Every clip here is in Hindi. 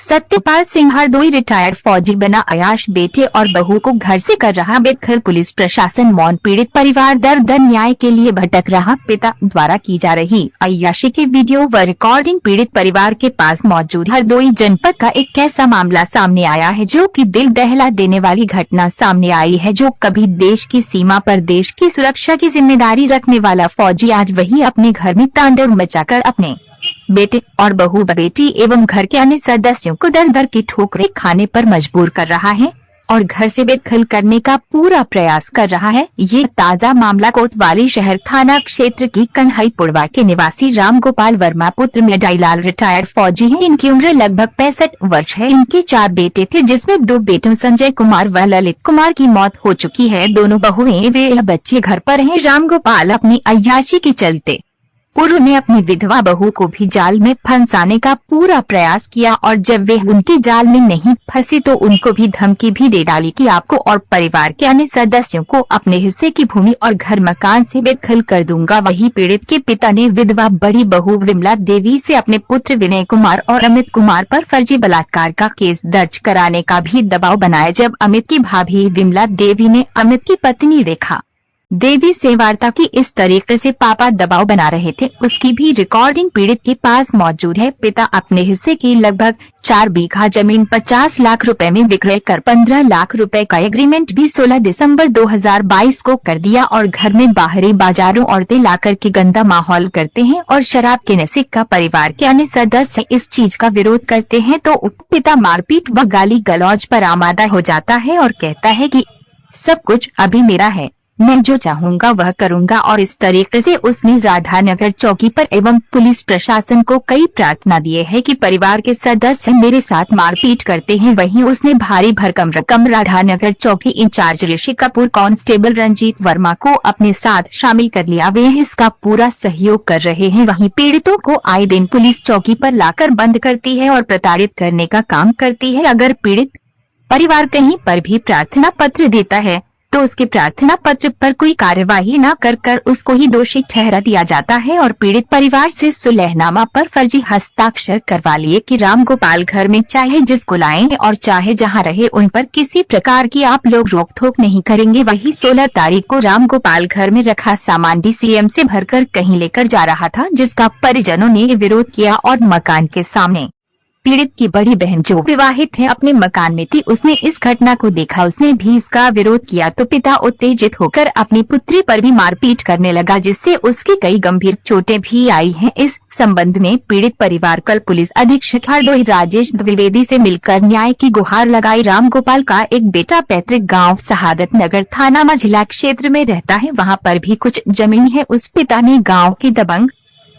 सत्यपाल सिंह हरदोई रिटायर्ड फौजी बना, अयाश बेटे और बहू को घर से कर रहा बेदखल, पुलिस प्रशासन मौन, पीड़ित परिवार दर दर न्याय के लिए भटक रहा, पिता द्वारा की जा रही अय्याशी के वीडियो व रिकॉर्डिंग। पीड़ित परिवार के पास मौजूद हरदोई जनपद का एक ऐसा मामला सामने आया है जो कि दिल दहला देने वाली घटना सामने आई है। जो कभी देश की सीमा पर देश की सुरक्षा की जिम्मेदारी रखने वाला फौजी आज वही अपने घर में तांडव मचाकर अपने बेटे और बहू, बेटी एवं घर के अन्य सदस्यों को दर दर की ठोकरें खाने पर मजबूर कर रहा है और घर से बेदखल करने का पूरा प्रयास कर रहा है। ये ताजा मामला कोतवाली शहर थाना क्षेत्र की कन्हईपुरवा के निवासी रामगोपाल वर्मा पुत्र मेडाईलाल रिटायर्ड फौजी हैं। इनकी उम्र लगभग 65 वर्ष है। इनके 4 बेटे थे, जिसमें 2 बेटों संजय कुमार व ललित कुमार की मौत हो चुकी है। दोनों बहुएं वे बच्चे घर पर हैं। रामगोपाल अपनी अय्याशी के चलते पूर्व में अपनी विधवा बहू को भी जाल में फंसाने का पूरा प्रयास किया और जब वे उनके जाल में नहीं फंसी तो उनको भी धमकी भी दे डाली कि आपको और परिवार के अन्य सदस्यों को अपने हिस्से की भूमि और घर मकान से बेदखल कर दूंगा। वही पीड़ित के पिता ने विधवा बड़ी बहू विमला देवी से अपने पुत्र विनय कुमार और अमित कुमार पर फर्जी बलात्कार का केस दर्ज कराने का भी दबाव बनाया। जब अमित की भाभी विमला देवी ने अमित की पत्नी रेखा देवी से वार्ता की इस तरीके से पापा दबाव बना रहे थे, उसकी भी रिकॉर्डिंग पीड़ित के पास मौजूद है। पिता अपने हिस्से की लगभग 4 बीघा जमीन 50 लाख रुपए में विक्रय कर 15 लाख रुपए का एग्रीमेंट भी 16 दिसंबर 2022 को कर दिया और घर में बाहरी बाजारों औरतें लाकर के गंदा माहौल करते हैं और शराब के नशे का परिवार के अन्य सदस्य इस चीज का विरोध करते हैं तो पिता मारपीट व गाली गलौज पर आमादा हो जाता है और कहता है कि सब कुछ अभी मेरा है, मैं जो चाहूंगा वह करूंगा। और इस तरीके से उसने राधानगर चौकी पर एवं पुलिस प्रशासन को कई प्रार्थना दिए है कि परिवार के सदस्य मेरे साथ मारपीट करते हैं। वहीं उसने भारी भरकम रकम राधानगर चौकी इंचार्ज ऋषि कपूर, कांस्टेबल रंजीत वर्मा को अपने साथ शामिल कर लिया। वे इसका पूरा सहयोग कर रहे हैं। वहीं पीड़ितों को आए दिन पुलिस चौकी पर लाकर बंद करती है और प्रताड़ित करने का काम करती है। अगर पीड़ित परिवार कहीं पर भी प्रार्थना पत्र देता है तो उसके प्रार्थना पत्र पर कोई कार्यवाही न कर उसको ही दोषी ठहरा दिया जाता है और पीड़ित परिवार से सुलहनामा पर फर्जी हस्ताक्षर करवा लिए कि रामगोपाल घर में चाहे जिसको लाएं और चाहे जहां रहे उन पर किसी प्रकार की आप लोग रोक टोक नहीं करेंगे। वही 16 तारीख को रामगोपाल घर में रखा सामान डीसीएम से भरकर कहीं लेकर जा रहा था, जिसका परिजनों ने विरोध किया और मकान के सामने पीड़ित की बड़ी बहन जो विवाहित है अपने मकान में थी, उसने इस घटना को देखा, उसने भी इसका विरोध किया तो पिता उत्तेजित होकर अपनी पुत्री पर भी मारपीट करने लगा, जिससे उसकी कई गंभीर चोटें भी आई हैं। इस संबंध में पीड़ित परिवार कल पुलिस अधीक्षक हरदोई राजेश द्विवेदी से मिलकर न्याय की गुहार लगाई। रामगोपाल का एक बेटा पैतृक गाँव शहादत नगर थाना मझिला क्षेत्र में रहता है, वहाँ पर भी कुछ जमीन है। उस पिता ने गाँव के दबंग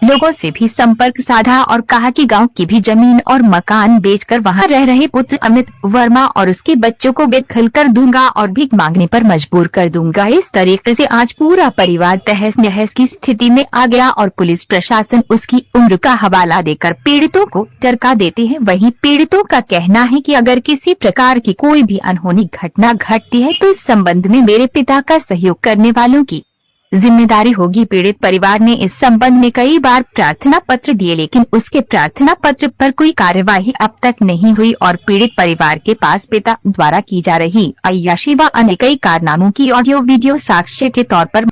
लोगों से भी संपर्क साधा और कहा कि गांव की भी जमीन और मकान बेचकर वहां रह रहे पुत्र अमित वर्मा और उसके बच्चों को बेदखल कर दूंगा और भीख मांगने पर मजबूर कर दूंगा। इस तरीके से आज पूरा परिवार तहस नहस की स्थिति में आ गया और पुलिस प्रशासन उसकी उम्र का हवाला देकर पीड़ितों को डरका देते हैं। वहीं पीड़ितों का कहना है कि अगर किसी प्रकार की कोई भी अनहोनी घटना घटती है तो इस संबंध में मेरे पिता का सहयोग करने वालों की जिम्मेदारी होगी। पीड़ित परिवार ने इस संबंध में कई बार प्रार्थना पत्र दिए, लेकिन उसके प्रार्थना पत्र पर कोई कार्यवाही अब तक नहीं हुई और पीड़ित परिवार के पास पिता द्वारा की जा रही अय्याशी व अन्य कई कारनामों की ऑडियो वीडियो साक्ष्य के तौर पर